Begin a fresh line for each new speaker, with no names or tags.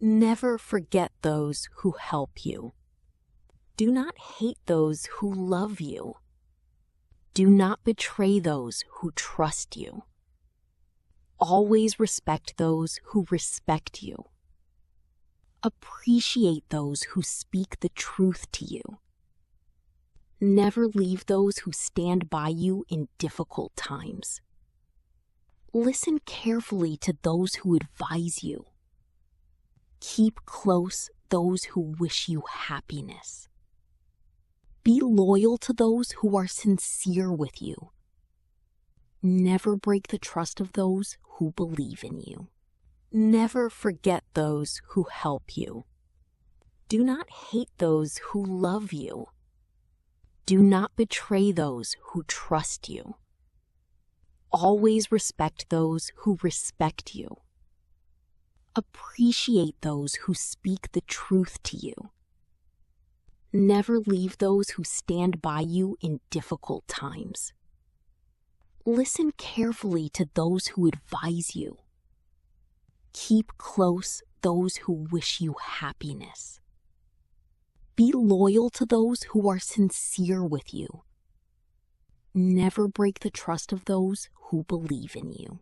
Never forget those who help you. Do not hate those who love you. Do not betray those who trust you. Always respect those who respect you. Appreciate those who speak the truth to you. Never leave those who stand by you in difficult times. Listen carefully to those who advise you. Keep close those who wish you happiness. Be loyal to those who are sincere with you. Never break the trust of those who believe in you. Never forget those who help you. Do not hate those who love you. Do not betray those who trust you. Always respect those who respect you. Appreciate those who speak the truth to you. Never leave those who stand by you in difficult times. Listen carefully to those who advise you. Keep close those who wish you happiness. Be loyal to those who are sincere with you. Never break the trust of those who believe in you.